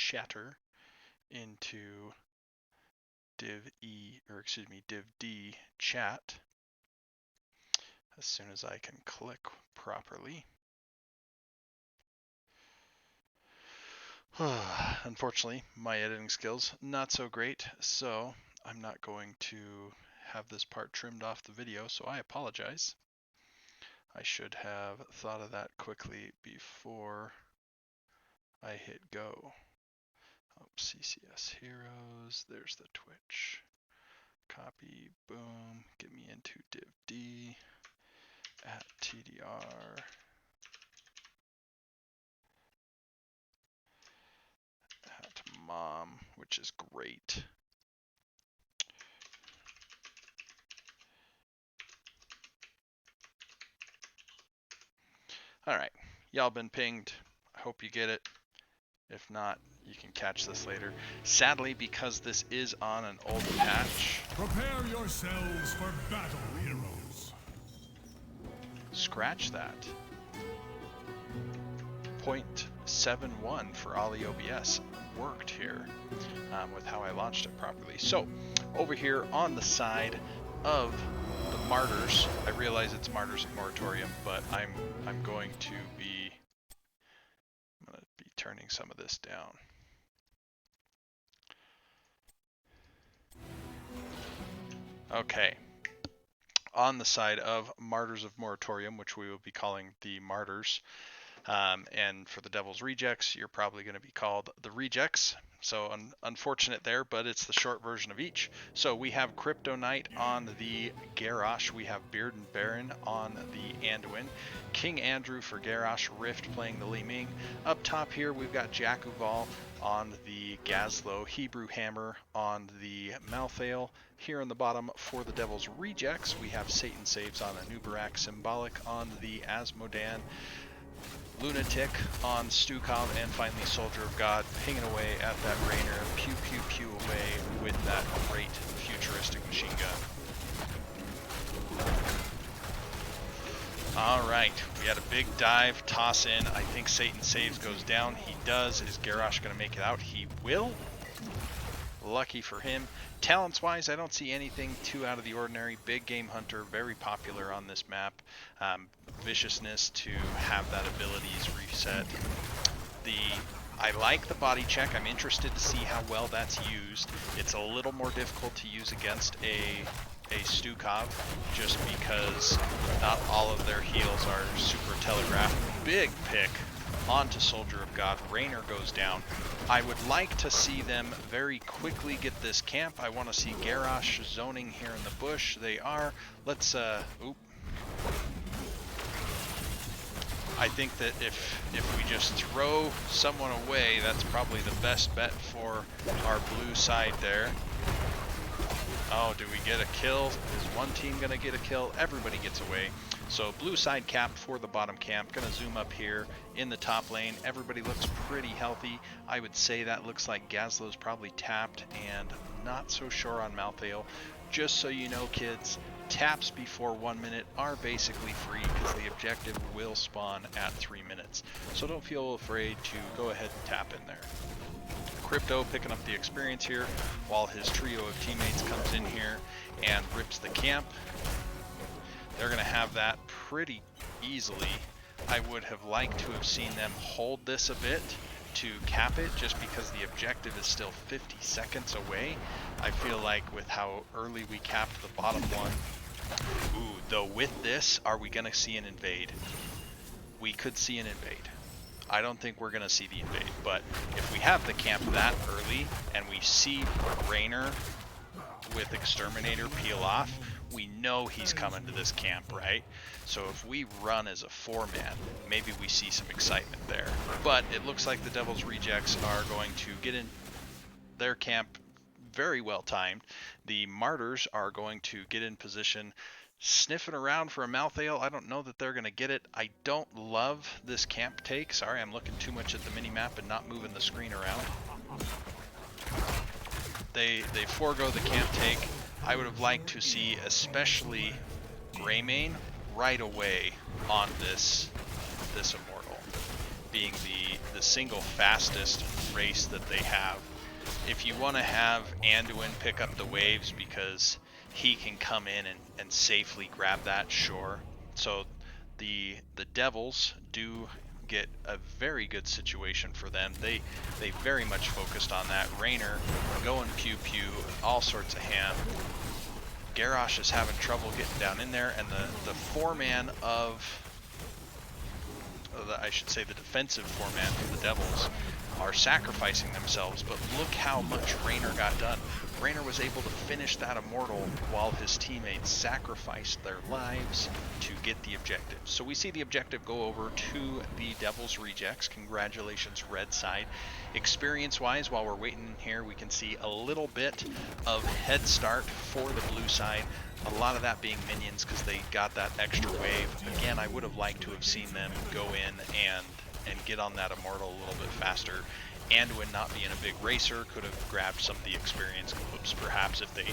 shatter into div D chat as soon as I can click properly. Unfortunately, my editing skills not so great, so I'm not going to have this part trimmed off the video, so I apologize. I should have thought of that quickly before I hit go. Oh, CCS Heroes, there's the Twitch. Copy, boom, get me into div D at TDR. At mom, which is great. Alright, y'all been pinged. I hope you get it. If not, you can catch this later. Sadly, because this is on an old patch. Prepare yourselves for battle, heroes. Scratch that. 0.71 for Ollie OBS worked here with how I launched it properly. So, over here on the side of the Martyrs, I realize it's Martyrs of Moratorium, but I'm going to be turning some of this down. Okay. On the side of Martyrs of Moratorium, which we will be calling the Martyrs, and for the Devil's Rejects, you're probably going to be called the Rejects. So unfortunate there, but it's the short version of each. So we have Crypto Knight on the Garrosh. We have Bearden Baron on the Anduin. King Andrew for Garrosh. Rift playing the Li Ming. Up top here, we've got Jakuval on the Gazlo. Hebrew Hammer on the Malthael. Here on the bottom for the Devil's Rejects, we have Satan Saves on Anubarak. Symbolic on the Asmodan. Lunatic on Stukov, and finally Soldier of God pinging away at that Rainer, pew pew pew away with that great futuristic machine gun. Alright, we had a big dive, toss in, I think Satan Saves goes down, he does. Is Garrosh going to make it out? He will. Lucky for him. Talents wise, I don't see anything too out of the ordinary. Big Game Hunter, very popular on this map. Viciousness to have that abilities reset. I like the body check. I'm interested to see how well that's used. It's a little more difficult to use against a Stukov, just because not all of their heals are super telegraphed. Big pick onto Soldier of God. Rainer goes down. I would like to see them very quickly get this camp. I want to see Garrosh zoning here in the bush. They are. Let's oop. I think that if we just throw someone away, that's probably the best bet for our blue side there. Oh, do we get a kill? Is one team going to get a kill? Everybody gets away. So blue side cap for the bottom camp. Going to zoom up here in the top lane. Everybody looks pretty healthy. I would say that looks like Gazlo's probably tapped, and not so sure on Malthael. Just so you know, kids, taps before 1 minute are basically free because the objective will spawn at 3 minutes. So don't feel afraid to go ahead and tap in there. Crypto picking up the experience here while his trio of teammates comes in here and rips the camp. They're going to have that pretty easily. I would have liked to have seen them hold this a bit to cap it, just because the objective is still 50 seconds away. I feel like with how early we capped the bottom one. Ooh, though with this, are we going to see an invade? We could see an invade. I don't think we're going to see the invade, but if we have the camp that early and we see Rainer with Exterminator peel off, we know he's coming to this camp, right? So if we run as a 4-man, maybe we see some excitement there. But it looks like the Devil's Rejects are going to get in their camp very well timed. The Martyrs are going to get in position, sniffing around for a Malthael. I don't know that they're going to get it. I don't love this camp take. Sorry, I'm looking too much at the mini-map and not moving the screen around. They forego the camp take. I would have liked to see especially Greymane right away on this Immortal, being the single fastest race that they have. If you want to have Anduin pick up the waves because he can come in and safely grab that, sure. So the Devils do get a very good situation for them. They very much focused on that. Raynor going pew pew, all sorts of ham. Garrosh is having trouble getting down in there, and the four-man of I should say the defensive four-man for the Devils are sacrificing themselves, but look how much Raynor got done. Raynor was able to finish that Immortal while his teammates sacrificed their lives to get the objective. So we see the objective go over to the Devils rejects. Congratulations, red side. Experience-wise, while we're waiting here, we can see a little bit of head start for the blue side. A lot of that being minions because they got that extra wave. Again, I would have liked to have seen them go in and get on that Immortal a little bit faster. Anduin, not being a big racer, could have grabbed some of the experience clips perhaps if they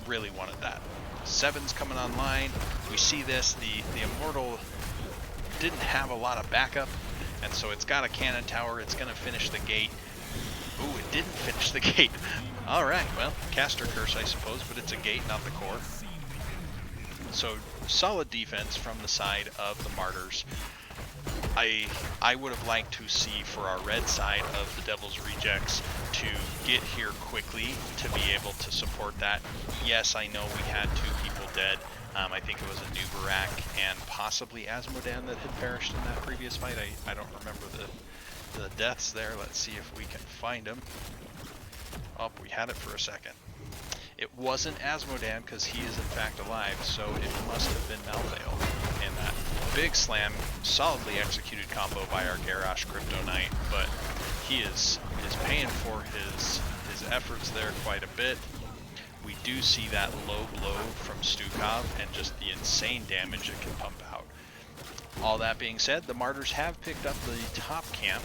really wanted that. Seven's coming online. We see this. The Immortal didn't have a lot of backup, and so it's got a cannon tower. It's going to finish the gate. Ooh, it didn't finish the gate. All right, well, caster curse, I suppose, but it's a gate, not the core. So solid defense from the side of the Martyrs. I would have liked to see for our red side of the Devil's Rejects to get here quickly to be able to support that. Yes, I know we had 2 people dead. I think it was a Nubarak and possibly Asmodan that had perished in that previous fight. I don't remember the deaths there. Let's see if we can find them. Oh, we had it for a second. It wasn't Asmodan because he is in fact alive, so it must have been Malthael. And that big slam, solidly executed combo by our Garrosh Crypto Knight, but he is paying for his efforts there quite a bit. We do see that low blow from Stukov and just the insane damage it can pump out. All that being said, the Martyrs have picked up the top camp.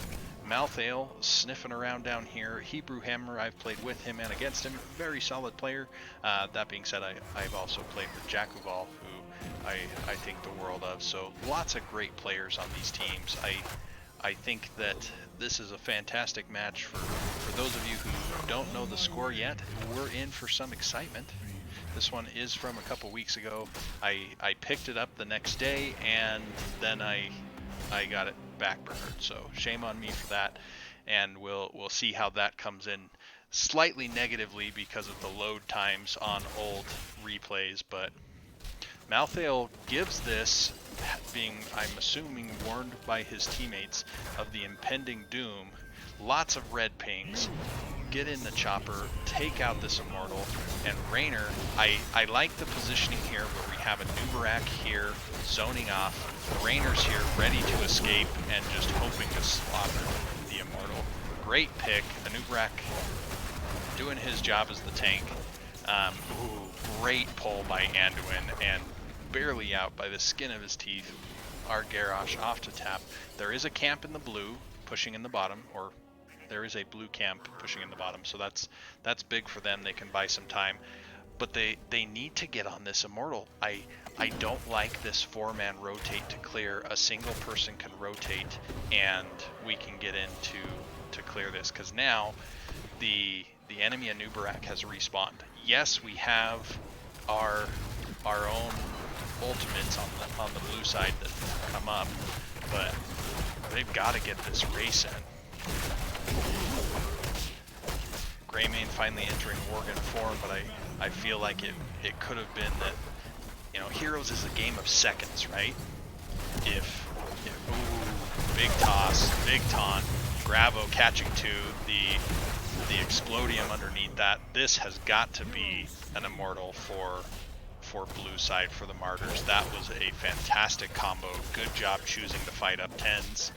Malthael sniffing around down here. Hebrew Hammer, I've played with him and against him. Very solid player. That being said, I've also played with Jakuval, who I think the world of. So lots of great players on these teams. I think that this is a fantastic match for those of you who don't know the score yet. We're in for some excitement. This one is from a couple weeks ago. I picked it up the next day, and then I got it backburnered, so shame on me for that, and we'll see how that comes in slightly negatively because of the load times on old replays. But Malthael gives this, being, I'm assuming, warned by his teammates of the impending doom. Lots of red pings. Get in the chopper, take out this Immortal, and Raynor, I like the positioning here where we have a Nubarak here zoning off, Raynor's here ready to escape and just hoping to slaughter the Immortal. Great pick, a Nubarak doing his job as the tank. Great pull by Anduin, and barely out by the skin of his teeth. Our Garrosh off to tap. There is a camp in the blue pushing in the bottom, or there is a blue camp pushing in the bottom, so that's big for them. They can buy some time, but they need to get on this Immortal. I don't like this 4-man rotate to clear. A single person can rotate and we can get in to clear this, because now the enemy Anubarak has respawned. Yes, we have our own ultimates on the blue side that come up, but they've got to get this race in. Greymane finally entering Worgen form, but I feel like it could have been that, you know, Heroes is a game of seconds, right? If ooh, big toss, big taunt, Gravo catching to the Explodium underneath that. This has got to be an Immortal for blue side for the Martyrs. That was a fantastic combo. Good job choosing to fight up 10s.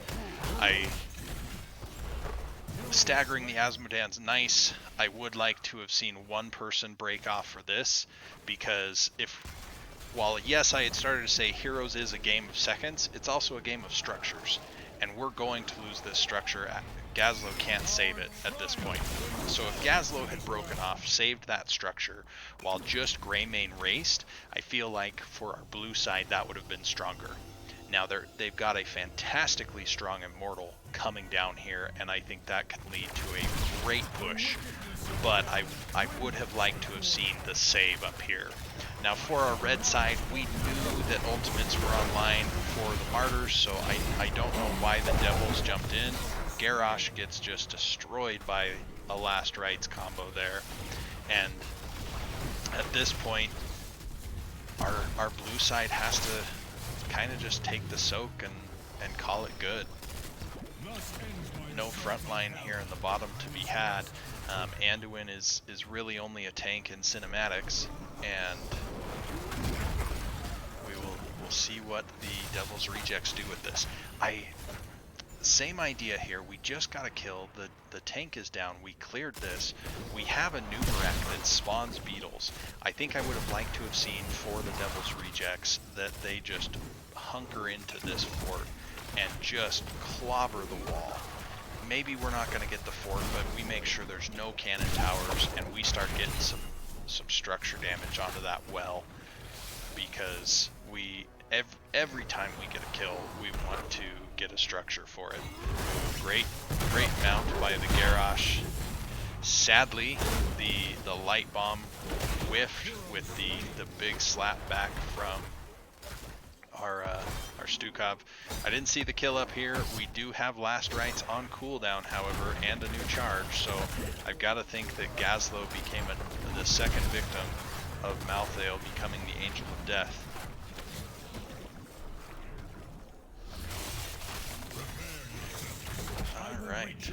Staggering the Asmodan's nice. I would like to have seen one person break off for this, because while yes, I had started to say Heroes is a game of seconds, it's also a game of structures, and we're going to lose this structure. Gazlo can't save it at this point. So if Gazlo had broken off, saved that structure while just Greymane raced, I feel like for our blue side that would have been stronger. Now they've got a fantastically strong Immortal coming down here, and I think that could lead to a great push. But I would have liked to have seen the save up here. Now for our red side, we knew that ultimates were online for the Martyrs, so I don't know why the Devils jumped in. Garrosh gets just destroyed by a Last Rites combo there. And at this point, our blue side has to kind of just take the soak and call it good. No front line here in the bottom to be had. Anduin is really only a tank in cinematics, and we'll see what the Devil's Rejects do with this. Same idea here. We just got a kill. The tank is down. We cleared this. We have a Nubarak that spawns beetles. I think I would have liked to have seen for the Devil's Rejects that they just hunker into this fort and just clobber the wall. Maybe we're not going to get the fort, but we make sure there's no cannon towers and we start getting some structure damage onto that well, because every time we get a kill, we want to get a structure for it. Great mount by the Garrosh. Sadly, the light bomb whiffed with the big slap back from our Stukov. I didn't see the kill up here. We do have Last Rites on cooldown, however, and a new charge, so I've got to think that Gazlo became the second victim of Malthael becoming the Angel of Death. Alright.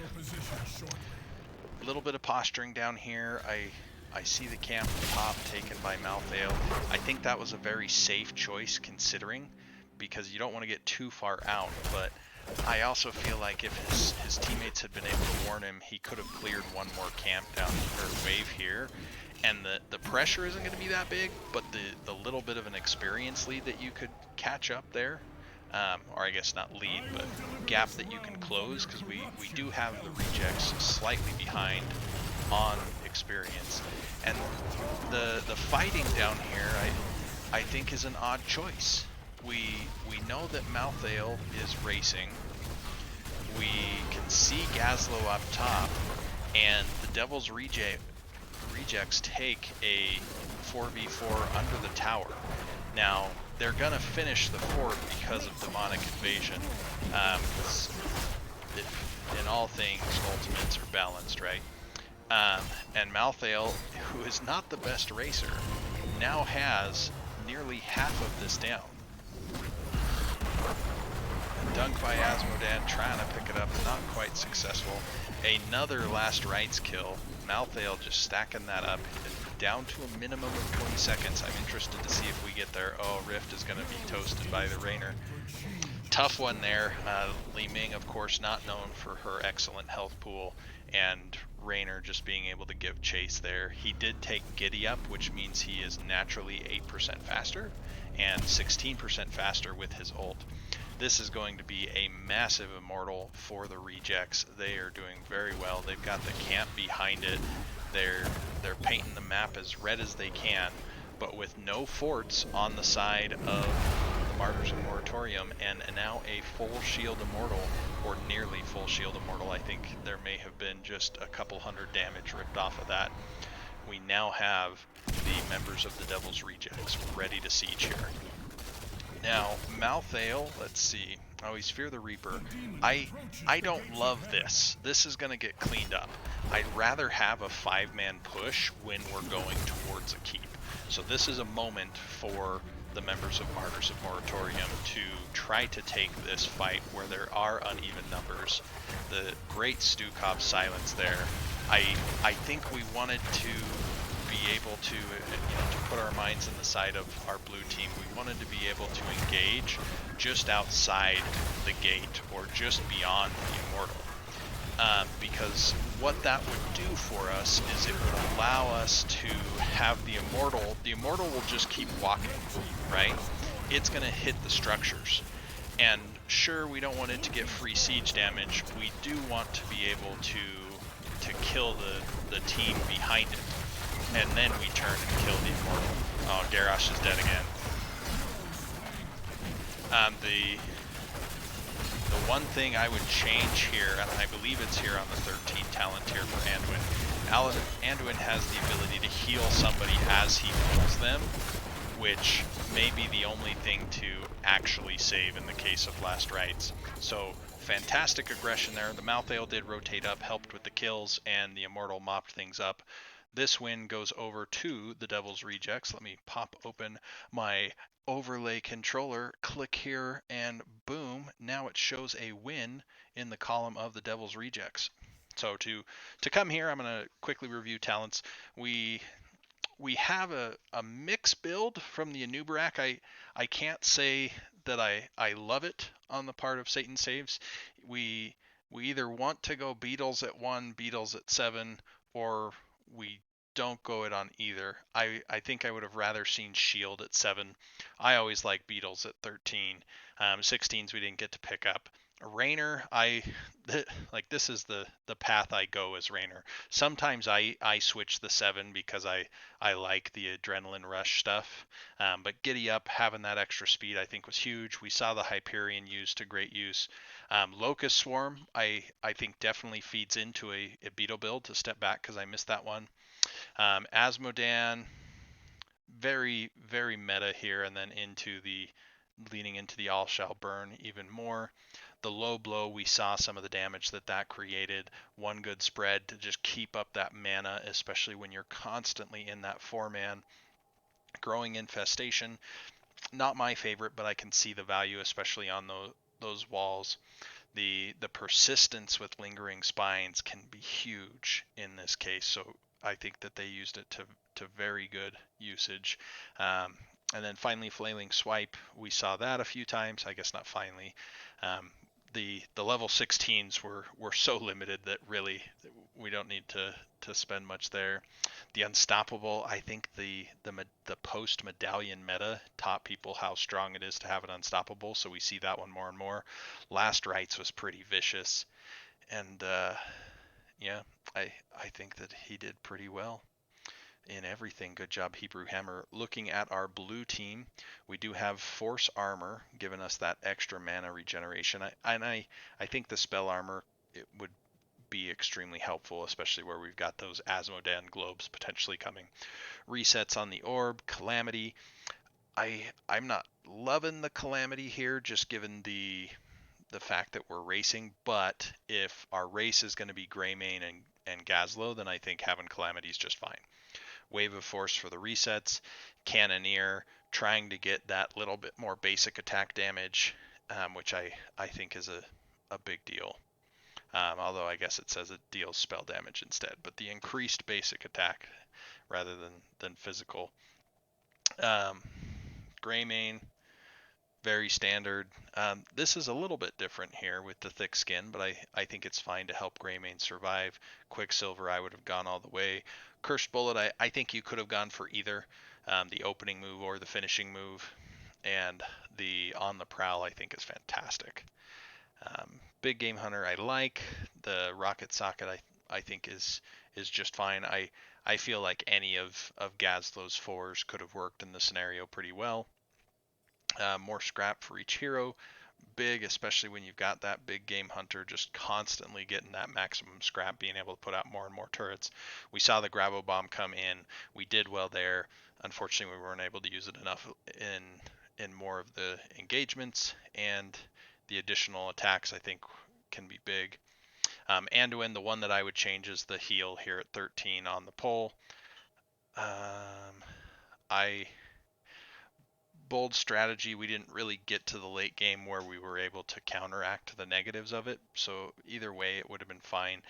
A little bit of posturing down here. I see the camp top taken by Malthael. I think that was a very safe choice considering, because you don't want to get too far out, but I also feel like if his teammates had been able to warn him, he could have cleared one more camp down or wave here, and the pressure isn't going to be that big, but the little bit of an experience lead that you could catch up there, or I guess not lead, but gap that you can close, because we do have the rejects slightly behind on experience. And the fighting down here, I think, is an odd choice. We know that Malthael is racing. We can see Gazlo up top, and the Devil's Rejects take a 4v4 under the tower. Now, they're going to finish the fort because of demonic invasion. In all things, ultimates are balanced, right? And Malthael, who is not the best racer, now has nearly half of this down. A dunk by Asmodan, trying to pick it up, not quite successful. Another Last Rites kill. Malthael just stacking that up, down to a minimum of 20 seconds. I'm interested to see if we get there. Oh, Rift is going to be toasted by the Rainer. Tough one there. Li Ming, of course, not known for her excellent health pool, and Rainer just being able to give chase there. He did take Giddy up, which means he is naturally 8% faster and 16% faster with his ult. This is going to be a massive immortal for the Rejects. They are doing very well. They've got the camp behind it. They're painting the map as red as they can, but with no forts on the side of the Martyrs and Moratorium, and now a full shield immortal, or nearly full shield immortal. I think there may have been just a couple hundred damage ripped off of that. We now have the members of the Devil's Rejects ready to siege here. Now, Malthael, let's see. Oh, he's Fear the Reaper. I don't love this. This is going to get cleaned up. I'd rather have a 5-man push when we're going towards a keep. So this is a moment for the members of Martyrs of Moratorium to try to take this fight where there are uneven numbers. The great Stukov silence there. I think we wanted to be able to, to put our minds in the side of our blue team. We wanted to be able to engage just outside the gate or just beyond the immortal. Because what that would do for us is it would allow us to have the immortal will just keep walking, right? It's going to hit the structures. And sure, we don't want it to get free siege damage. We do want to be able to kill the team behind it. And then we turn and kill the immortal. Oh, Garrosh is dead again. The one thing I would change here, and I believe it's here on the 13 talent tier for Anduin, Anduin has the ability to heal somebody as he pulls them, which may be the only thing to actually save in the case of last rites. So fantastic aggression there. The Malthael did rotate up, helped with the kills, and the Immortal mopped things up. This win goes over to the Devil's Rejects. Let me pop open my overlay controller, click here, and boom, now it shows a win in the column of the Devil's Rejects. So to come here, I'm going to quickly review talents. We have a mix build from the Anubarak. I can't say that I love it on the part of Satan Saves. We either want to go Beetles at 1, Beetles at 7, or we don't go it on either. I think I would have rather seen Shield at 7. I always like Beetles at 13. 16s we didn't get to pick up. Rainer, this is the path I go as Rainer. Sometimes I switch the 7 because I like the adrenaline rush stuff. But Giddy Up, having that extra speed, I think was huge. We saw the Hyperion used to great use. Locust Swarm, I think definitely feeds into a Beetle build, to step back because I missed that one. Asmodan, very, very meta here, and then leaning into the All Shall Burn even more. The low blow, we saw some of the damage that created. One good spread to just keep up that mana, especially when you're constantly in that 4-man. Growing Infestation, not my favorite, but I can see the value, especially on those walls. The persistence with Lingering Spines can be huge in this case, so I think that they used it to very good usage. And then finally, Flailing Swipe, we saw that a few times. I guess not finally. The level 16s were so limited that really we don't need to spend much there. The Unstoppable, I think the post medallion meta taught people how strong it is to have an Unstoppable, so we see that one more and more. Last Rites was pretty vicious, and yeah, I think that he did pretty well in everything. Good job, Hebrew Hammer. Looking at our blue team, we do have Force Armor, giving us that extra mana regeneration. I think the Spell Armor, it would be extremely helpful, especially where we've got those Asmodan globes potentially coming. Resets on the Orb, Calamity. I'm not loving the Calamity here, just given the fact that we're racing, but if our race is going to be Greymane and Gazlowe, then I think having Calamity is just fine. Wave of Force for the resets, Cannoneer, trying to get that little bit more basic attack damage, which I think is a big deal. Although I guess it says it deals spell damage instead, but the increased basic attack rather than physical. Greymane, very standard. This is a little bit different here with the thick skin, but I think it's fine to help Greymane survive. Quicksilver, I would have gone all the way. Cursed Bullet, I think you could have gone for either the opening move or the finishing move. And the On the Prowl, I think, is fantastic. Big Game Hunter, I like. The Rocket Socket, I think, is just fine. I feel like any of Gazlowe's 4s could have worked in the scenario pretty well. More scrap for each hero. Big, especially when you've got that big game hunter just constantly getting that maximum scrap, being able to put out more and more turrets. We saw the Grabo Bomb come in. We did well there. Unfortunately, we weren't able to use it enough in more of the engagements, and the additional attacks I think can be big. Anduin, the one that I would change is the heal here at 13 on the pole. Bold strategy, we didn't really get to the late game where we were able to counteract the negatives of it, so either way it would have been fine.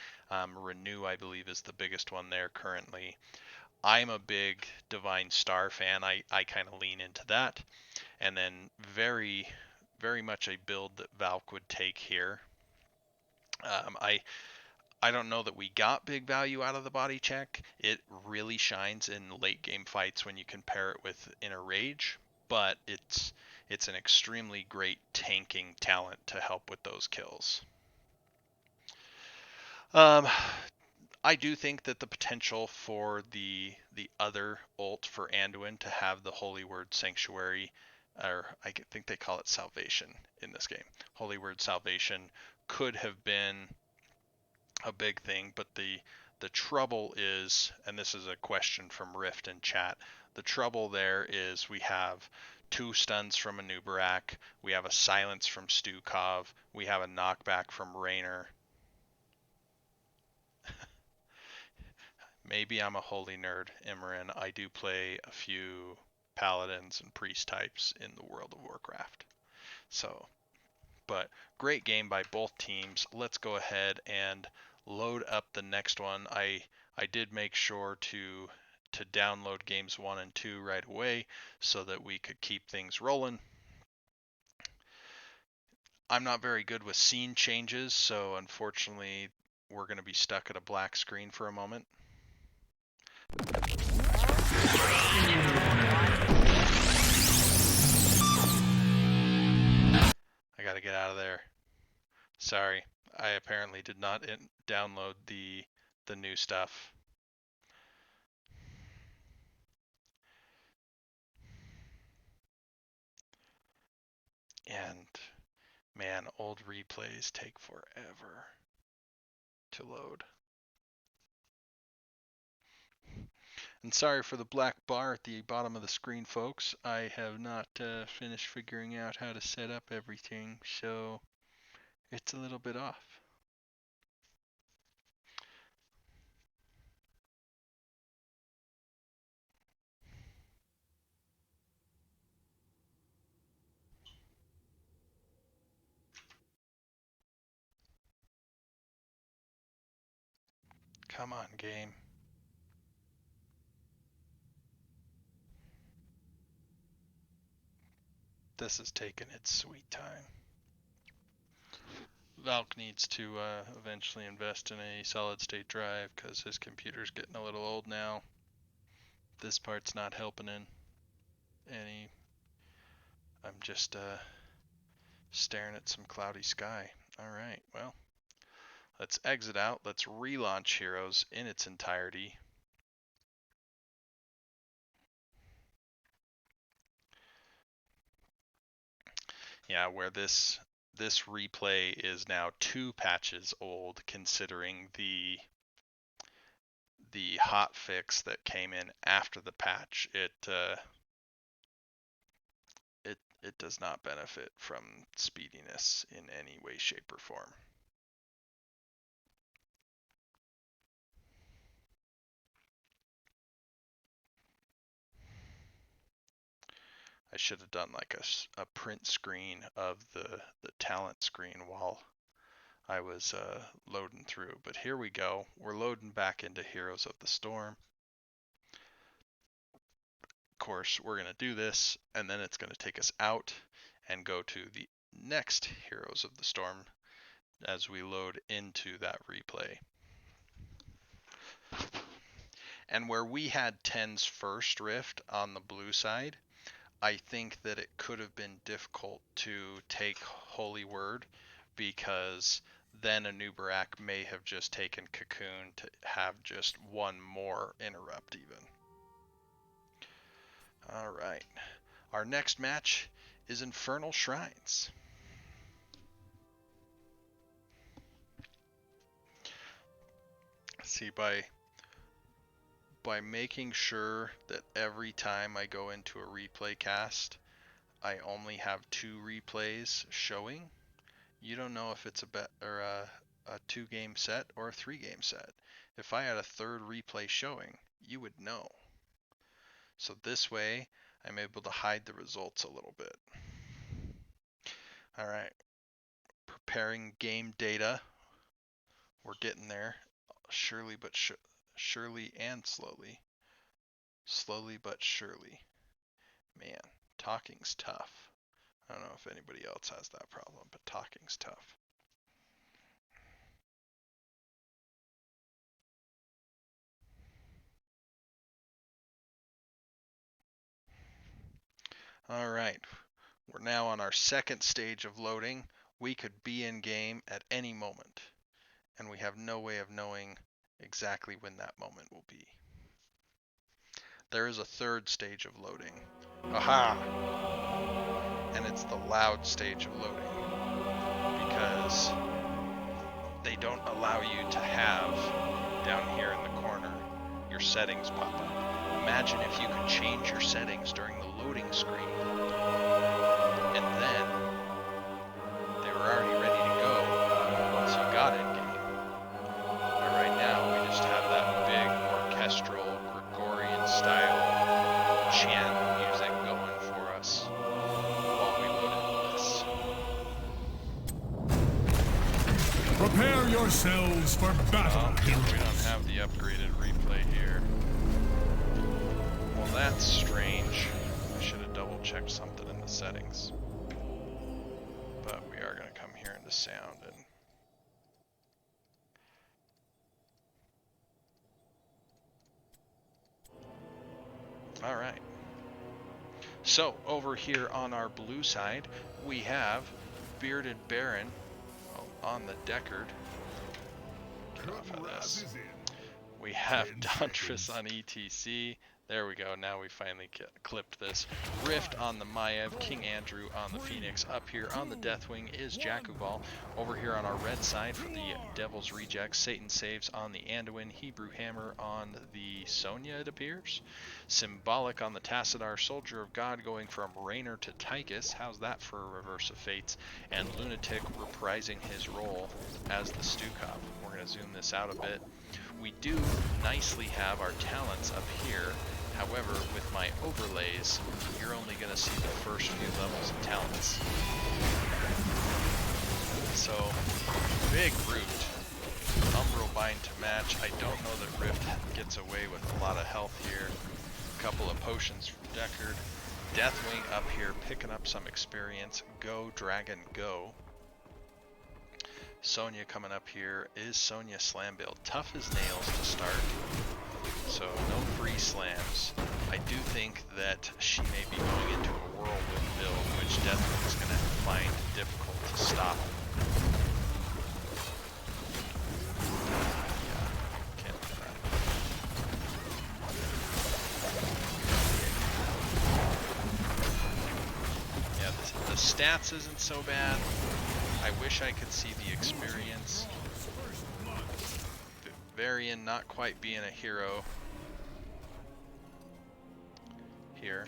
Renew, I believe, is the biggest one there currently. I'm a big Divine Star fan. I kind of lean into that. And then very, very much a build that Valk would take here. I don't know that we got big value out of the body check. It really shines in late game fights when you compare it with Inner Rage, but it's an extremely great tanking talent to help with those kills. I do think that the potential for the other ult for Anduin to have the Holy Word Sanctuary or I think they call it salvation in this game. Holy Word salvation could have been a big thing, but the trouble is, and this is a question from Rift and chat, the trouble there is we have 2 stuns from a Nubarak, we have a silence from Stukov, we have a knockback from Raynor. Maybe I'm a holy nerd, Imran. I do play a few paladins and priest types in the World of Warcraft. So, but great game by both teams. Let's go ahead and load up the next one. I did make sure to download games 1 and 2 right away so that we could keep things rolling. I'm not very good with scene changes, so unfortunately we're going to be stuck at a black screen for a moment. I gotta get out of there. Sorry, I apparently did not download the new stuff. And man, old replays take forever to load. And sorry for the black bar at the bottom of the screen, folks. I have not finished figuring out how to set up everything, so it's a little bit off. Come on, game. This is taking its sweet time. Valk needs to eventually invest in a solid state drive because his computer's getting a little old now. This part's not helping in any. I'm just staring at some cloudy sky. Alright, well, let's exit out. Let's relaunch Heroes in its entirety. Yeah, where this replay is now 2 patches old, considering the hot fix that came in after the patch. It does not benefit from speediness in any way, shape, or form. I should have done like a print screen of the talent screen while I was loading through. But here we go. We're loading back into Heroes of the Storm. Of course, we're going to do this, and then it's going to take us out and go to the next Heroes of the Storm as we load into that replay. And where we had 10's first rift on the blue side, I think that it could have been difficult to take Holy Word, because then a Nubarak may have just taken Cocoon to have just one more interrupt even. Alright, our next match is Infernal Shrines. See, by making sure that every time I go into a replay cast, I only have 2 replays showing, you don't know if it's a 2-game set or a 3-game set. If I had a 3rd replay showing, you would know. So this way, I'm able to hide the results a little bit. Alright, preparing game data. We're getting there, surely but surely and slowly. Slowly but surely. Man, talking's tough. I don't know if anybody else has that problem, but talking's tough. Alright, we're now on our 2nd stage of loading. We could be in game at any moment, and we have no way of knowing exactly when that moment will be. There is a 3rd stage of loading. Aha! it's the loud stage of loading, because they don't allow you to have, down here in the corner, your settings pop up. Imagine if you could change your settings during the loading screen, and then they were already ready to go once you got in game. But right now we just have that big orchestral Gregorian style chant music going for us while we load into this. Prepare yourselves for battle, We heroes. don't have the upgraded replay here. Well, that's strange. I should have double checked something in the settings. But we are going to come here into sound and all right. So over here on our blue side, we have Bearded Baron on the Deckard. Get off of this. We have Dauntress on ETC. There we go. Now we finally clipped this. Rift on the Maiev. King Andrew on the Phoenix. Up here on the Deathwing is Jakubal. Over here on our red side for the Devil's Rejects, Satan Saves on the Anduin. Hebrew Hammer on the Sonya, it appears. Symbolic on the Tassadar. Soldier of God going from Raynor to Tychus. How's that for a reverse of fates? And Lunatic reprising his role as the Stukov. We're going to zoom this out a bit. We do nicely have our talents up here. However, with my overlays, you're only going to see the first few levels of talents. So, big root. Umbral Bind to match. I don't know that Rift gets away with a lot of health here. A couple of potions from Deckard. Deathwing up here picking up some experience. Go, Dragon, go. Sonya coming up here. Is Sonya slam build? Tough as nails to start. So no free slams. I do think that she may be going into a whirlwind build, which Deathwing is going to find difficult to stop. Yeah, can't do that. Yeah, the stats isn't so bad. I wish I could see the experience. Varian not quite being a hero here.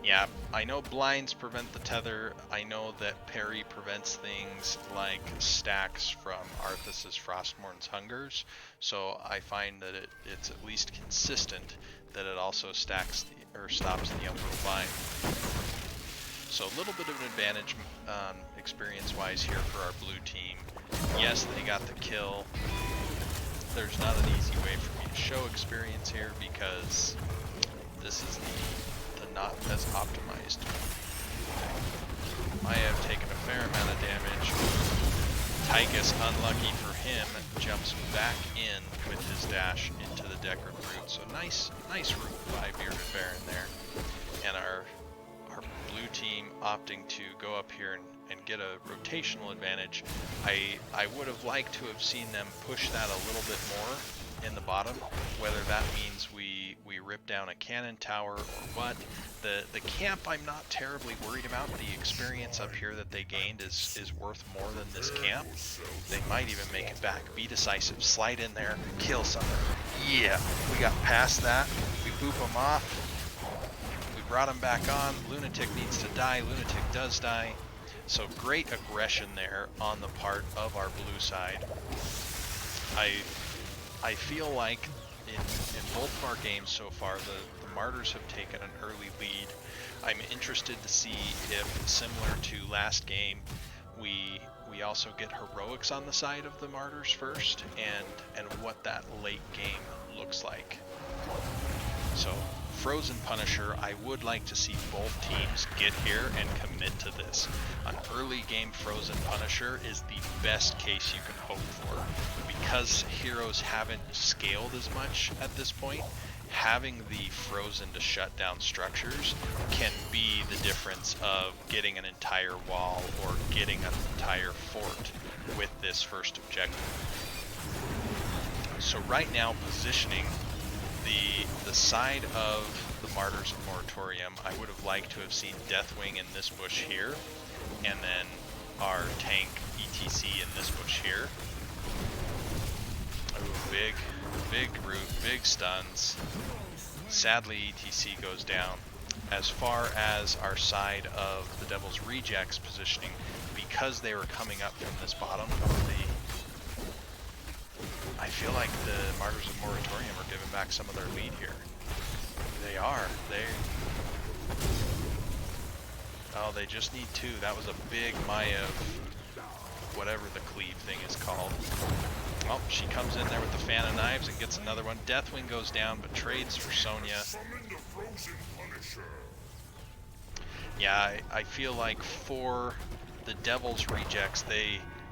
Yeah, I know blinds prevent the tether. I know that parry prevents things like stacks from Arthas's Frostmourn's Hungers. So I find that it's at least consistent that it also stacks or stops the Umbral Bind. So a little bit of an advantage experience-wise here for our blue team. Yes, they got the kill. There's not an easy way for me to show experience here because this is the not as optimized. I have taken a fair amount of damage. Tychus, unlucky for him, jumps back in with his dash into the Deckard route. So nice route by Bearded Baron there. And our blue team opting to go up here and get a rotational advantage. I would have liked to have seen them push that a little bit more in the bottom, whether that means we rip down a cannon tower or what. The camp I'm not terribly worried about. The experience up here that they gained is worth more than this camp. They might even make it back. Be decisive, slide in there, kill something. Yeah, we got past that. We boop them off. We brought him back on. Lunatic needs to die. Lunatic does die. So great aggression there on the part of our blue side. I feel like in both of our games so far, the Martyrs have taken an early lead. I'm interested to see if, similar to last game, we also get heroics on the side of the Martyrs first, and what that late game looks like. So, Frozen Punisher, I would like to see both teams get here and commit to this. An early game Frozen Punisher is the best case you can hope for. Because heroes haven't scaled as much at this point, having the Frozen to shut down structures can be the difference of getting an entire wall or getting an entire fort with this first objective. So right now, positioning The side of the Martyrs of Moratorium, I would have liked to have seen Deathwing in this bush here, and then our tank ETC in this bush here. Ooh, big root, big stuns. Sadly, ETC goes down. As far as our side of the Devil's Rejects positioning, because they were coming up from this bottom of the... I feel like the Martyrs of Moratorium are giving back some of their lead here. They are. Oh, they just need two. That was a big Maiev, whatever the cleave thing is called. Oh, she comes in there with the fan of knives and gets another one. Deathwing goes down, but trades for Sonya. Yeah, I feel like for the Devil's Rejects,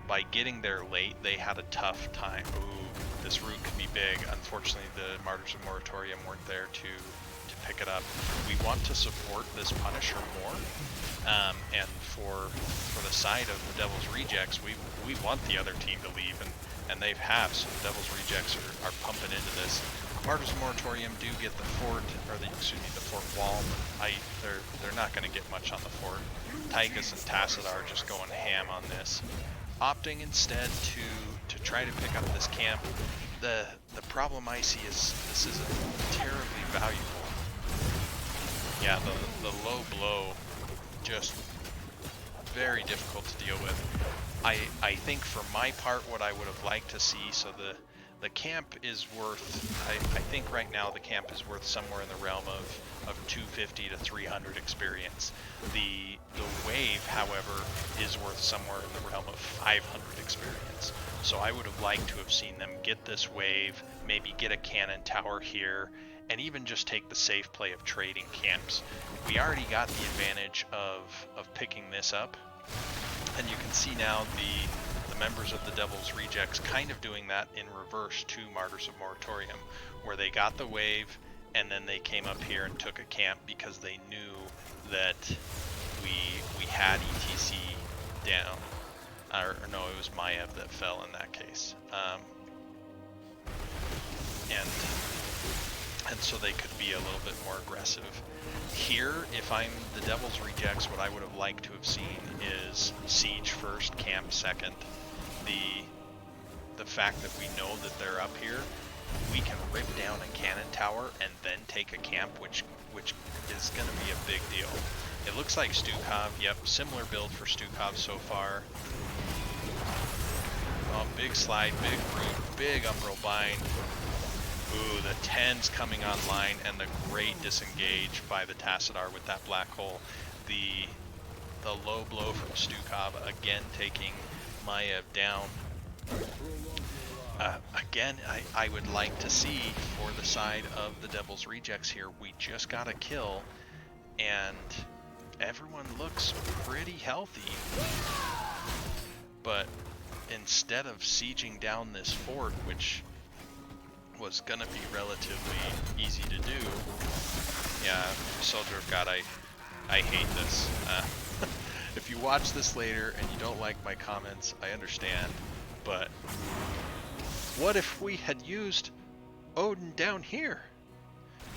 by getting there late, they had a tough time. Ooh, this root could be big. Unfortunately, the Martyrs of Moratorium weren't there to pick it up. We want to support this Punisher more, and for the side of the Devil's Rejects, we want the other team to leave, and they have. So the Devil's Rejects are pumping into this. Martyrs of Moratorium do get the fort, or the fort wall. They're not going to get much on the fort. Tychus and Tacit are just going ham on this, opting instead to try to pick up this camp. The problem I see is this isn't terribly valuable. Yeah, the low blow, just very difficult to deal with. I think for my part, what I would have liked to see, so the camp is worth, I think right now the camp is worth somewhere in the realm of 250 to 300 experience. The wave, however, is worth somewhere in the realm of 500 experience. So I would have liked to have seen them get this wave, maybe get a cannon tower here, and even just take the safe play of trading camps. We already got the advantage of picking this up, and you can see now the members of the Devil's Rejects kind of doing that in reverse to Martyrs of Moratorium, where they got the wave and then they came up here and took a camp because they knew that we had ETC down. Or no, it was Maiev that fell in that case. And so they could be a little bit more aggressive. Here, if I'm the Devil's Rejects, what I would have liked to have seen is siege first, camp second. The fact that we know that they're up here, we can rip down a cannon tower and then take a camp, which is going to be a big deal. It looks like Stukov. Yep, similar build for Stukov so far. Oh, big slide, big root, big umbral bind. Ooh, the 10's coming online, and the great disengage by the Tassadar with that black hole. The low blow from Stukov, again taking Maiev down. Again, I would like to see for the side of the Devil's Rejects here, we just got a kill, and everyone looks pretty healthy. But instead of sieging down this fort, which was gonna be relatively easy to do. Yeah, Soldier of God, I hate this. If you watch this later and you don't like my comments, I understand, but what if we had used Odin down here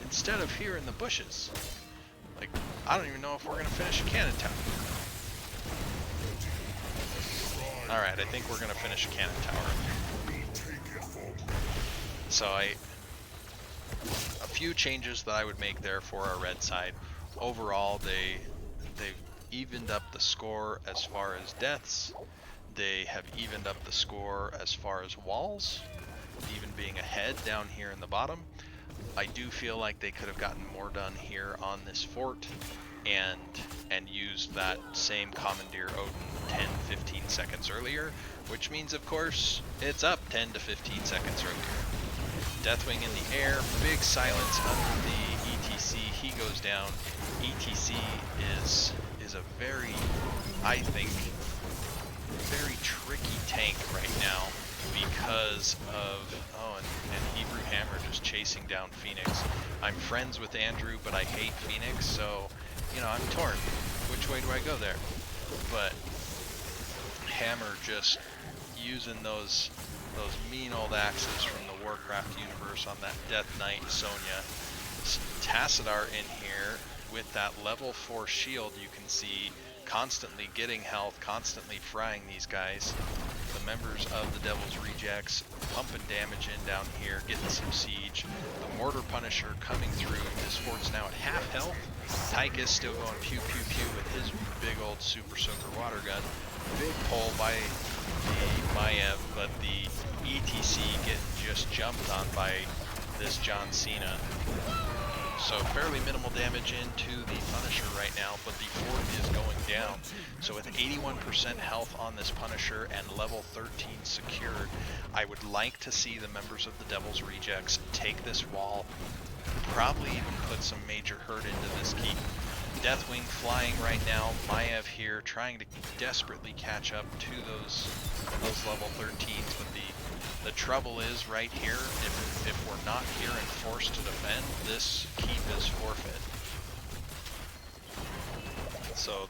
instead of here in the bushes? Like, I don't even know if we're gonna finish a cannon tower. Alright, I think we're gonna finish a cannon tower. So a few changes that I would make there for our red side. Overall, they've evened up the score as far as deaths. They have evened up the score as far as walls, even being ahead down here in the bottom. I do feel like they could have gotten more done here on this fort and used that same Commandeer Odin 10-15 seconds earlier, which means of course it's up 10 to 15 seconds earlier. Deathwing in the air, big silence under the ETC, he goes down. ETC is a very, I think, very tricky tank right now because of, and Hebrew Hammer just chasing down Phoenix. I'm friends with Andrew, but I hate Phoenix, so, you know, I'm torn. Which way do I go there? But Hammer just using those those mean old axes from the Warcraft universe on that Death Knight Sonya. Tassadar in here with that level 4 shield, you can see constantly getting health, constantly frying these guys. The members of the Devil's Rejects pumping damage in down here, getting some siege. The Mortar Punisher coming through. This fort's now at half health. Tyke is still going pew pew pew with his big old Super Soaker water gun. Big pull by the Maiev, but the ETC getting just jumped on by this John Cena. So fairly minimal damage into the Punisher right now, but the fort is going down. So with 81% health on this Punisher and level 13 secured, I would like to see the members of the Devil's Rejects take this wall, probably even put some major hurt into this keep. Deathwing flying right now, Maiev here trying to desperately catch up to those level 13s, but the trouble is right here, if we're not here and forced to defend, this keep is forfeit. So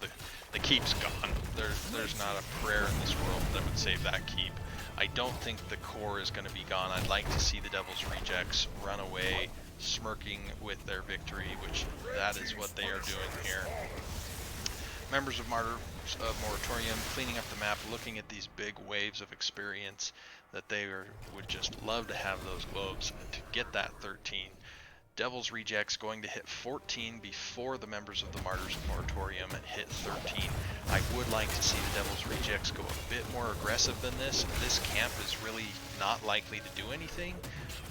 the keep's gone. There's not a prayer in this world that would save that keep. I don't think the core is going to be gone. I'd like to see the Devil's Rejects run away, smirking with their victory, which that is what they are doing here. Members of Martyrs of Moratorium cleaning up the map, looking at these big waves of experience that they would just love to have those globes to get that 13. Devil's Rejects going to hit 14 before the members of the Martyrs of Moratorium hit 13. I would like to see the Devil's Rejects go a bit more aggressive than this. This camp is really not likely to do anything,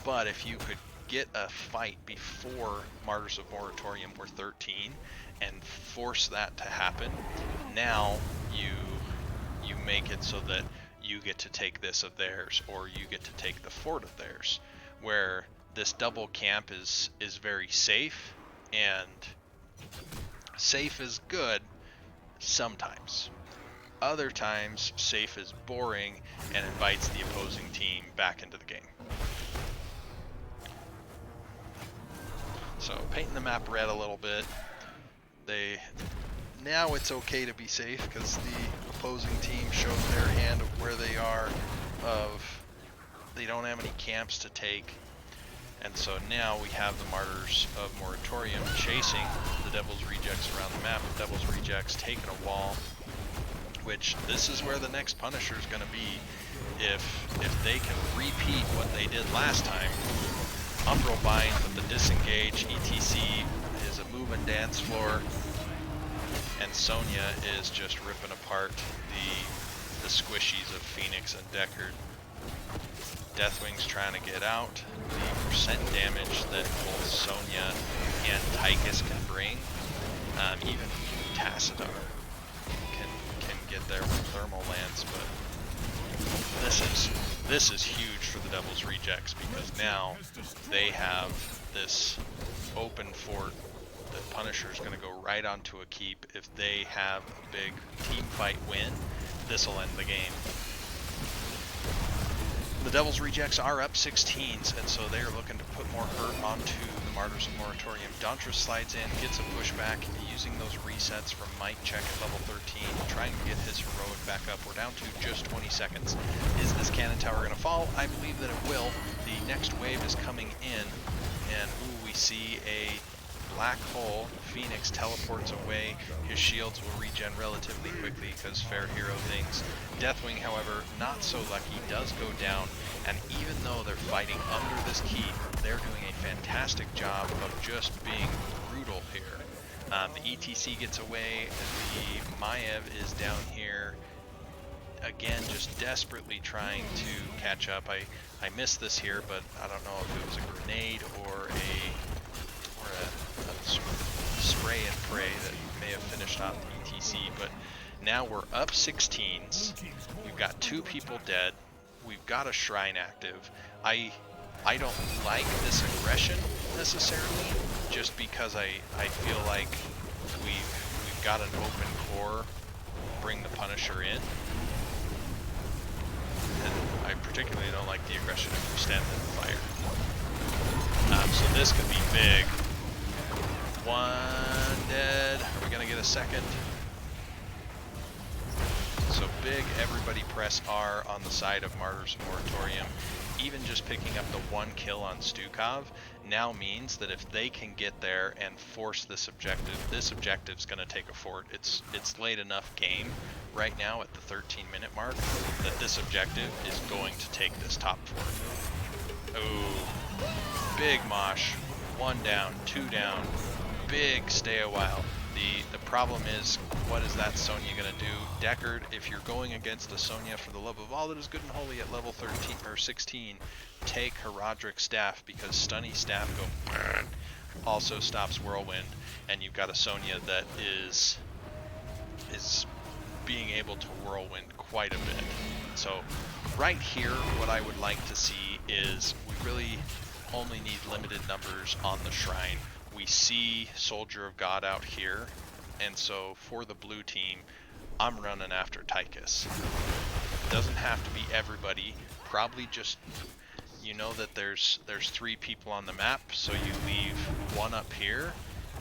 but if you could get a fight before Martyrs of Moratorium were 13 and force that to happen, now you make it so that you get to take this of theirs, or you get to take the fort of theirs, where this double camp is very safe, and safe is good sometimes. Other times, safe is boring and invites the opposing team back into the game. So painting the map red a little bit. Now it's okay to be safe because the opposing team showed their hand of where they are, of they don't have any camps to take, and so now we have the Martyrs of Moratorium chasing the Devil's Rejects around the map. The Devil's Rejects taking a wall, which this is where the next Punisher is going to be if they can repeat what they did last time. Umbral Bind with the disengage, ETC is a move and dance floor, and Sonya is just ripping apart the squishies of Phoenix and Deckard. Deathwing's trying to get out. The percent damage that both Sonya and Tychus can bring, even Tassadar can get there with thermal lance, but this is huge for the Devil's Rejects, because now they have this open fort. The Punisher's going to go right onto a keep. If they have a big team fight win, this will end the game. The Devil's Rejects are up 16s, and so they are looking to put more hurt onto the Martyrs of Moratorium. Dauntress slides in, gets a pushback, using those resets from Mike Check at level 13, trying to get his heroic back up. We're down to just 20 seconds. Is this cannon tower going to fall? I believe that it will. The next wave is coming in, and we see a black hole. Phoenix teleports away. His shields will regen relatively quickly because fair hero things. Deathwing, however, not so lucky, does go down, and even though they're fighting under this keep, they're doing a fantastic job of just being brutal here. The ETC gets away, the Maiev is down here, again just desperately trying to catch up. I missed this here, but I don't know if it was a grenade or a spray and pray that may have finished off the ETC, but now we're up 16s. We've got 2 people dead. We've got a shrine active. I don't like this aggression necessarily, just because I feel like we've got an open core. Bring the Punisher in, and I particularly don't like the aggression if we stand in the fire. So this could be big. 1 dead. Are we gonna get a second? So big everybody press R on the side of Martyrs of Moratorium, even just picking up the 1 kill on Stukov now means that if they can get there and force this objective's going to take a fort. It's late enough game right now at the 13-minute mark that this objective is going to take this top fort. Oh, big mosh. 1 down, 2 down. Big stay a while. The problem is, what is that Sonya going to do? Deckard, if you're going against a Sonya for the love of all that is good and holy at level 13 or 16, take Herodric Staff, because Stunny Staff also stops Whirlwind, and you've got a Sonya that is being able to Whirlwind quite a bit. So right here, what I would like to see is we really only need limited numbers on the shrine. We see Soldier of God out here, and so for the blue team, I'm running after Tychus. Doesn't have to be everybody, probably just, you know that there's 3 people on the map, so you leave 1 up here,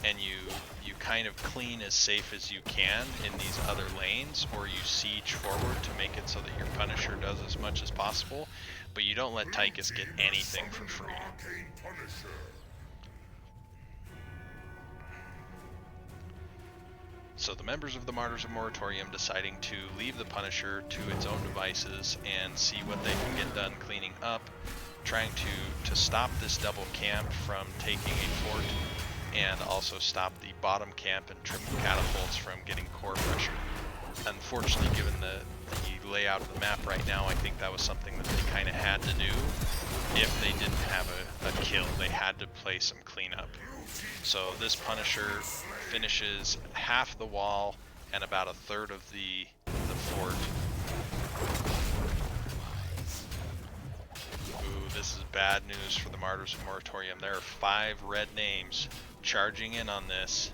and you kind of clean as safe as you can in these other lanes, or you siege forward to make it so that your Punisher does as much as possible, but you don't let Tychus get anything for free. So the members of the Martyrs of Moratorium deciding to leave the Punisher to its own devices and see what they can get done cleaning up, trying to stop this double camp from taking a fort, and also stop the bottom camp and triple catapults from getting core pressure. Unfortunately, given the layout of the map right now, I think that was something that they kind of had to do. If they didn't have a kill, they had to play some cleanup. So this Punisher finishes half the wall and about 1/3 of the fort. Ooh, this is bad news for the Martyrs of Moratorium. There are 5 red names charging in on this.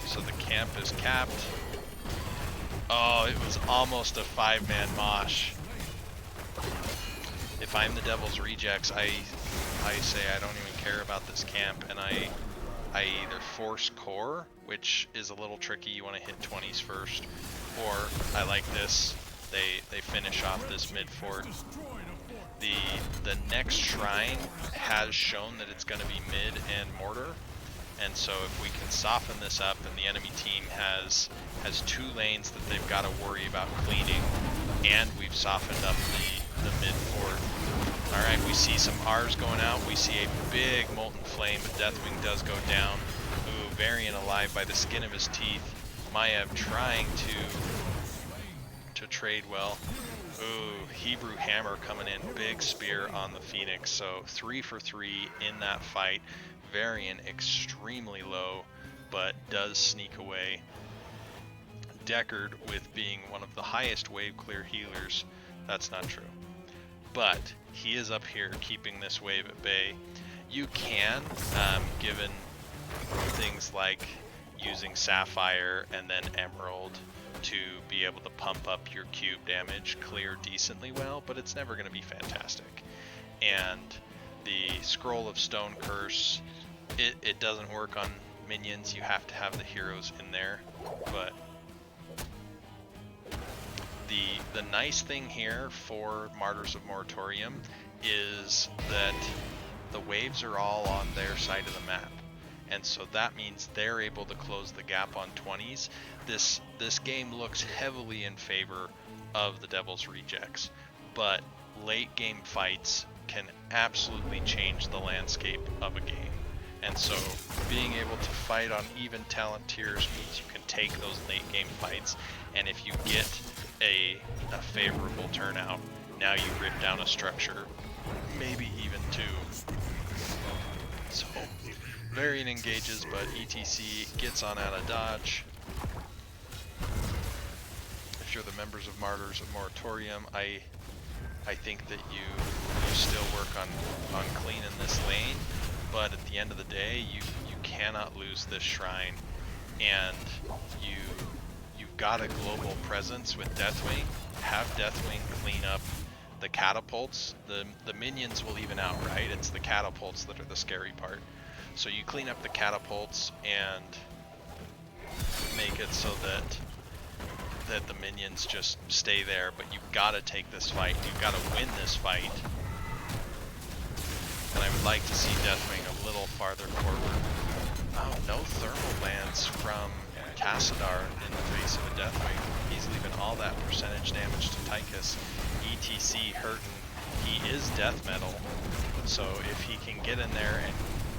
So the camp is capped. Oh, it was almost a 5-man mosh. If I'm the Devil's Rejects, I say I don't even care about this camp, and I either force core, which is a little tricky, you want to hit 20s first, or I like this, they finish off this mid fort. The next shrine has shown that it's going to be mid and mortar, and so if we can soften this up, and the enemy team has 2 lanes that they've got to worry about cleaning, and we've softened up the mid fort. Alright, we see some R's going out. We see a big Molten Flame, but Deathwing does go down. Ooh, Varian alive by the skin of his teeth. Maiev trying to trade well. Ooh, Hebrew Hammer coming in. Big spear on the Phoenix. So 3 for 3 in that fight. Varian extremely low, but does sneak away. Deckard with being one of the highest wave clear healers. That's not true. But he is up here keeping this wave at bay. You can, given things like using Sapphire and then Emerald to be able to pump up your cube damage, clear decently well, but it's never going to be fantastic. And the Scroll of Stone Curse, it doesn't work on minions. You have to have the heroes in there, but the nice thing here for Martyrs of Moratorium is that the waves are all on their side of the map, and so that means they're able to close the gap on 20s. This game looks heavily in favor of the Devil's Rejects, but late game fights can absolutely change the landscape of a game, and so being able to fight on even talent tiers means you can take those late game fights, and if you get a favorable turnout, now you rip down a structure, maybe even 2. So Varian engages, but ETC gets on out of dodge. If you're the members of Martyrs of Moratorium, I think that you still work on cleaning this lane, but at the end of the day, you cannot lose this shrine, and you've got a global presence with Deathwing. Have Deathwing clean up the catapults. The minions will even out, right? It's the catapults that are the scary part. So you clean up the catapults, and make it so that the minions just stay there, but you've got to take this fight. You've got to win this fight. And I would like to see Deathwing a little farther forward. Oh, no thermal lands from Tassadar in the face of a Deathwing. He's leaving all that percentage damage to Tychus. ETC hurting. He is death metal, so if he can get in there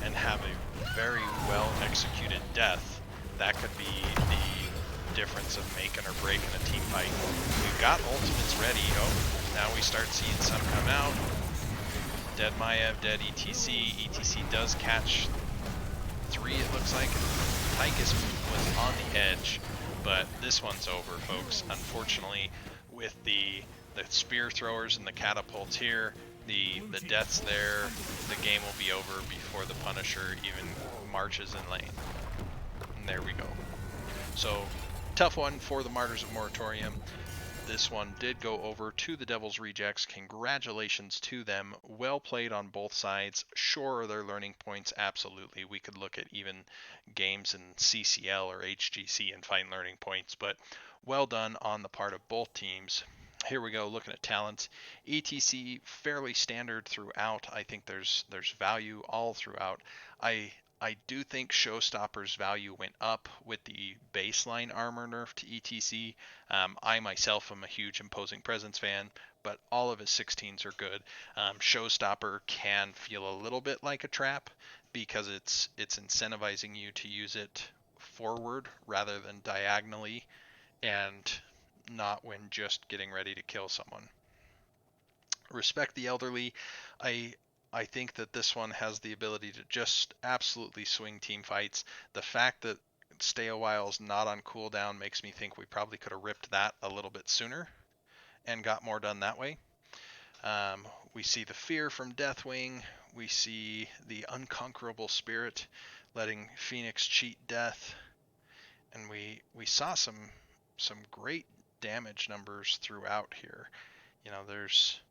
and have a very well executed death, that could be the difference of making or breaking a team fight. We've got ultimates ready. Oh, now we start seeing some come out. Dead Maiev, dead ETC. ETC does catch 3, it looks like. Tychus was on the edge, but this one's over, folks. Unfortunately, with the spear throwers and the catapults here, the deaths there, the game will be over before the Punisher even marches in lane. And there we go. So, tough one for the Martyrs of Moratorium. This one did go over to the Devil's Rejects. Congratulations to them. Well played on both sides. Sure, are there learning points? Absolutely. We could look at even games in CCL or HGC and find learning points, but well done on the part of both teams. Here we go, looking at talents. ETC, fairly standard throughout. I think there's value all throughout. I do think Showstopper's value went up with the baseline armor nerf to ETC. I myself am a huge Imposing Presence fan, but all of his 16s are good. Showstopper can feel a little bit like a trap because it's incentivizing you to use it forward rather than diagonally, and not when just getting ready to kill someone. Respect the Elderly. I think that this one has the ability to just absolutely swing team fights. The fact that Stay a While is not on cooldown makes me think we probably could have ripped that a little bit sooner and got more done that way. We see the Fear from Deathwing. We see the Unconquerable Spirit letting Phoenix cheat death. And we saw some great damage numbers throughout here. You know, there's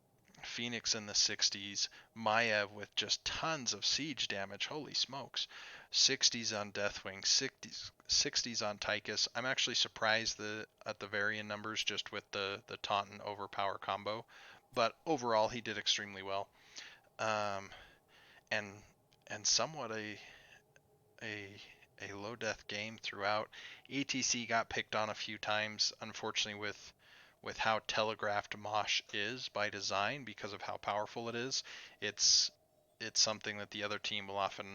Phoenix in the 60s, Maiev with just tons of siege damage, holy smokes. 60s on Deathwing, 60s on Tychus. I'm actually surprised at the Varian numbers just with the taunt and overpower combo, but overall he did extremely well. And somewhat a low death game throughout. ETC got picked on a few times, unfortunately with how telegraphed Mosh is by design because of how powerful it is. It's something that the other team will often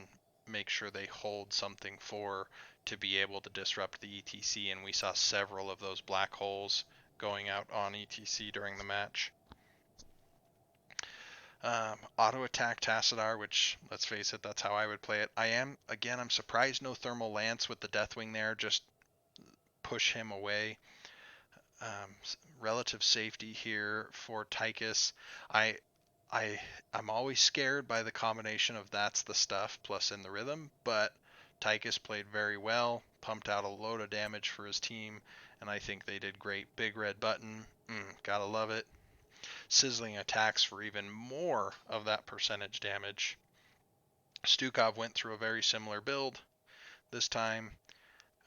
make sure they hold something for to be able to disrupt the ETC, and we saw several of those black holes going out on ETC during the match. Auto attack Tassadar, which, let's face it, that's how I would play it. I'm surprised no thermal lance with the Deathwing there, just push him away. Relative safety here for Tychus. I'm always scared by the combination of That's the Stuff plus In the Rhythm, but Tychus played very well, pumped out a load of damage for his team, and I think they did great. Big red button, gotta love it. Sizzling attacks for even more of that percentage damage. Stukov went through a very similar build this time.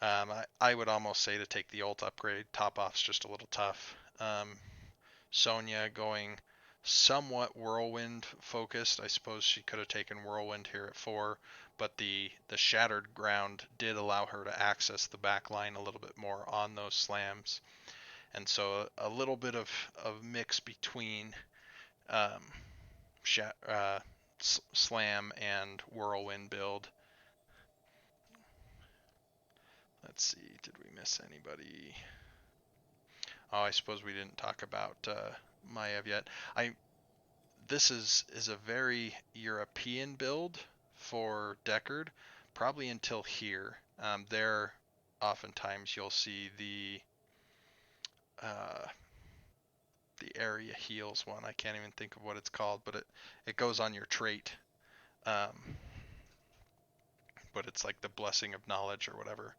I would almost say to take the ult upgrade. Top off's just a little tough. Sonya going somewhat Whirlwind focused. I suppose she could have taken Whirlwind here at 4, but the Shattered Ground did allow her to access the back line a little bit more on those slams. And so a little bit of mix between slam and Whirlwind build. Let's see, did we miss anybody? Oh, I suppose we didn't talk about Maiev yet. This is a very European build for Deckard, probably until here. There, oftentimes you'll see the area heals one. I can't even think of what it's called, but it goes on your trait. But it's like the Blessing of Knowledge or whatever.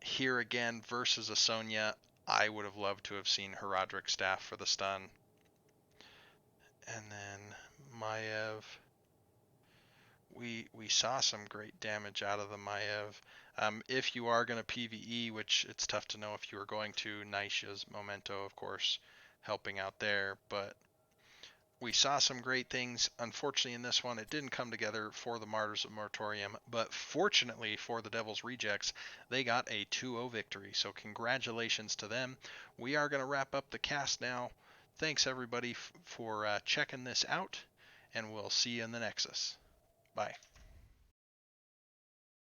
Here again, versus a Sonya, I would have loved to have seen Heraldric Staff for the stun. And then Maiev we saw some great damage out of the Maiev. If you are going to PvE, which it's tough to know if you are going to, Naisha's Memento, of course, helping out there, but we saw some great things. Unfortunately, in this one, it didn't come together for the Martyrs of Moratorium, but fortunately for the Devil's Rejects, they got a 2-0 victory. So congratulations to them. We are going to wrap up the cast now. Thanks everybody for checking this out, and we'll see you in the Nexus. Bye.